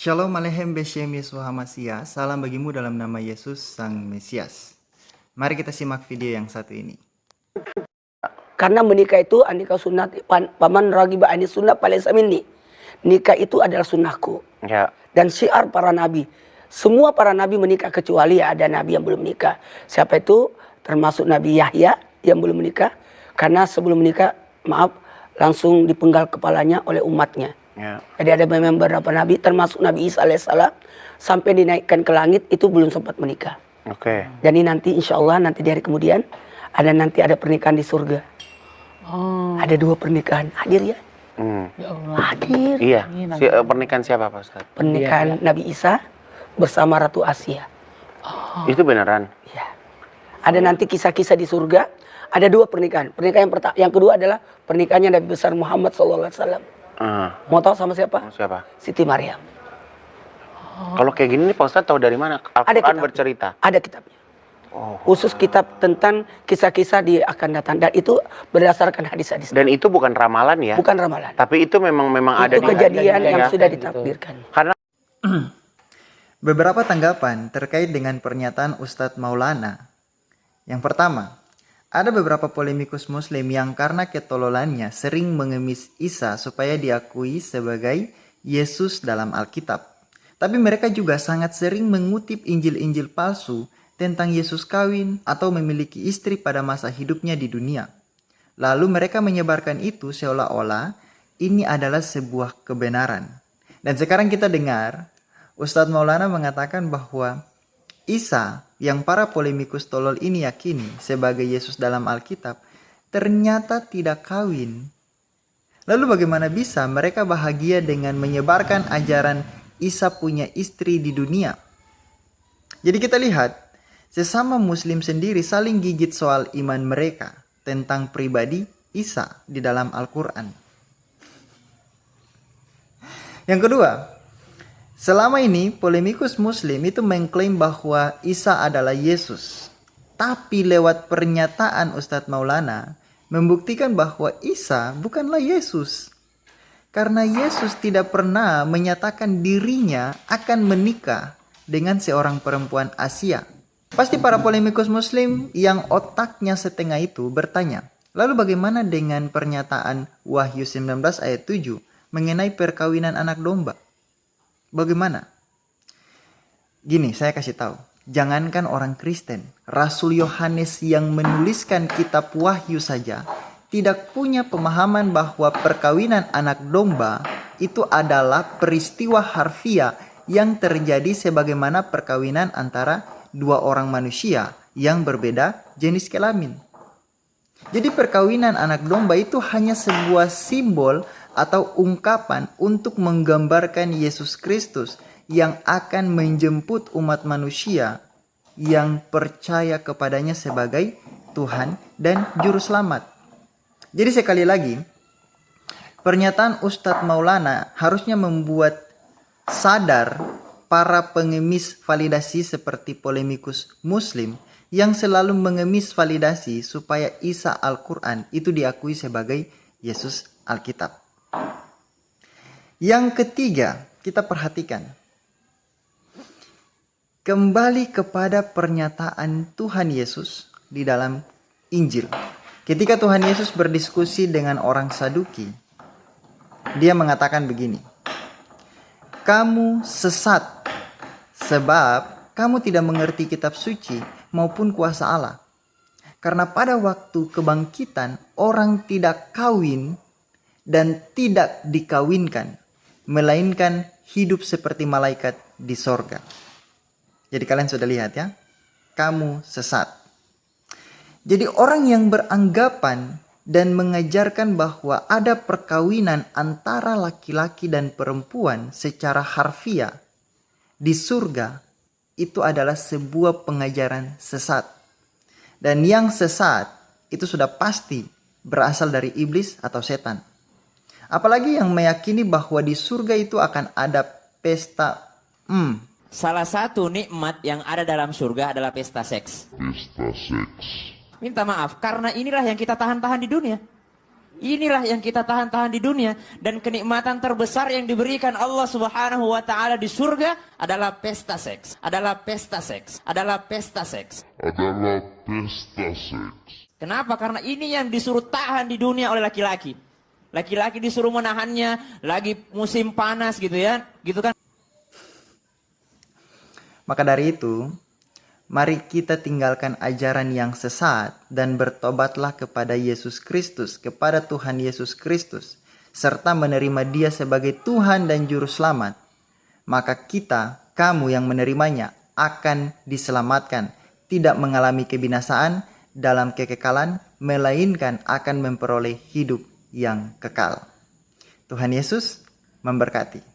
Shalom Aleichem Beshem Yeshua HaMashiach. Salam bagimu dalam nama Yesus Sang Mesias. Mari kita simak video yang satu ini. Karena menikah itu anika sunnah paman ragiba ani sunnah falaysa minni. Nikah itu adalah sunnahku. Ya. Dan syiar para nabi. Semua para nabi menikah kecuali ada nabi yang belum menikah. Siapa itu? Termasuk Nabi Yahya yang belum menikah. Karena sebelum menikah, langsung dipenggal kepalanya oleh umatnya. Ya. Jadi ada beberapa nabi, termasuk Nabi Isa alaihissalam, sampai dinaikkan ke langit itu belum sempat menikah. Oke. Jadi nanti insya Allah nanti di hari kemudian ada pernikahan di surga. Oh, Ada 2 pernikahan hadir ya. ya Allah. Hadir. Iya. Amin, Pernikahan siapa Pak Ustaz? Pernikahan Nabi Isa bersama Ratu Asia. Itu beneran? Ya. Ada nanti kisah-kisah di surga. Ada 2 pernikahan. Pernikahan yang kedua adalah pernikahannya Nabi besar Muhammad SAW. Mau tahu sama siapa? Siapa? Siti Maryam. Kalau kayak gini nih Pak Ustaz tahu dari mana? Al-Quran kitabnya. bercerita. Ada kitabnya. Oh. Khusus kitab tentang kisah-kisah di akan datang. Dan itu berdasarkan hadis-hadis. Dan itu bukan ramalan ya? Bukan ramalan. Tapi itu memang ada Itu di kejadian hadis, yang ya? sudah ditakdirkan. Karena Beberapa tanggapan terkait dengan pernyataan Ustadz Maulana. Yang pertama, ada beberapa polemikus muslim yang karena ketololannya sering mengemis Isa supaya diakui sebagai Yesus dalam Alkitab. Tapi mereka juga sangat sering mengutip Injil-Injil palsu tentang Yesus kawin atau memiliki istri pada masa hidupnya di dunia. Lalu mereka menyebarkan itu seolah-olah ini adalah sebuah kebenaran. Dan sekarang kita dengar Ustadz Maulana mengatakan bahwa Isa yang para polemikus tolol ini yakini sebagai Yesus dalam Alkitab ternyata tidak kawin. Lalu bagaimana bisa mereka bahagia dengan menyebarkan ajaran Isa punya istri di dunia? Jadi kita lihat sesama muslim sendiri saling gigit soal iman mereka tentang pribadi Isa di dalam Al-Quran. Yang kedua, selama ini polemikus muslim itu mengklaim bahwa Isa adalah Yesus. Tapi lewat pernyataan Ustadz Maulana membuktikan bahwa Isa bukanlah Yesus. Karena Yesus tidak pernah menyatakan dirinya akan menikah dengan seorang perempuan Asia. Pasti para polemikus muslim yang otaknya setengah itu bertanya, lalu bagaimana dengan pernyataan Wahyu 19 ayat 7 mengenai perkawinan anak domba? Bagaimana? Gini, saya kasih tahu. Jangankan orang Kristen, Rasul Yohanes yang menuliskan kitab Wahyu saja tidak punya pemahaman bahwa perkawinan anak domba itu adalah peristiwa harfiah yang terjadi sebagaimana perkawinan antara 2 orang manusia yang berbeda jenis kelamin. Jadi perkawinan anak domba itu hanya sebuah simbol atau ungkapan untuk menggambarkan Yesus Kristus yang akan menjemput umat manusia yang percaya kepadanya sebagai Tuhan dan Juru Selamat. Jadi sekali lagi, pernyataan Ustadz Maulana harusnya membuat sadar para pengemis validasi seperti polemikus muslim yang selalu mengemis validasi supaya Isa Al-Quran itu diakui sebagai Yesus Alkitab. Yang ketiga, kita perhatikan. Kembali kepada pernyataan Tuhan Yesus di dalam Injil. Ketika Tuhan Yesus berdiskusi dengan orang Saduki, dia mengatakan begini. Kamu sesat sebab kamu tidak mengerti kitab suci maupun kuasa Allah. Karena pada waktu kebangkitan orang tidak kawin dan tidak dikawinkan, melainkan hidup seperti malaikat di sorga. Jadi kalian sudah lihat ya, kamu sesat. Jadi orang yang beranggapan dan mengajarkan bahwa ada perkawinan antara laki-laki dan perempuan secara harfiah di surga, itu adalah sebuah pengajaran sesat. Dan yang sesat itu sudah pasti berasal dari iblis atau setan. Apalagi yang meyakini bahwa di surga itu akan ada pesta. Salah satu nikmat yang ada dalam surga adalah pesta seks. Minta maaf, karena inilah yang kita tahan-tahan di dunia. Inilah yang kita tahan-tahan di dunia. Dan kenikmatan terbesar yang diberikan Allah Subhanahu wa Ta'ala di surga adalah pesta seks. Adalah pesta seks. Adalah pesta seks. Kenapa? Karena ini yang disuruh tahan di dunia oleh laki-laki. Laki-laki disuruh menahannya lagi musim panas gitu ya. Gitu kan. Maka dari itu, mari kita tinggalkan ajaran yang sesat dan bertobatlah kepada Yesus Kristus, kepada Tuhan Yesus Kristus, serta menerima Dia sebagai Tuhan dan Juru Selamat. Maka kita, kamu yang menerimanya, akan diselamatkan, tidak mengalami kebinasaan dalam kekekalan, melainkan akan memperoleh hidup yang kekal. Tuhan Yesus memberkati.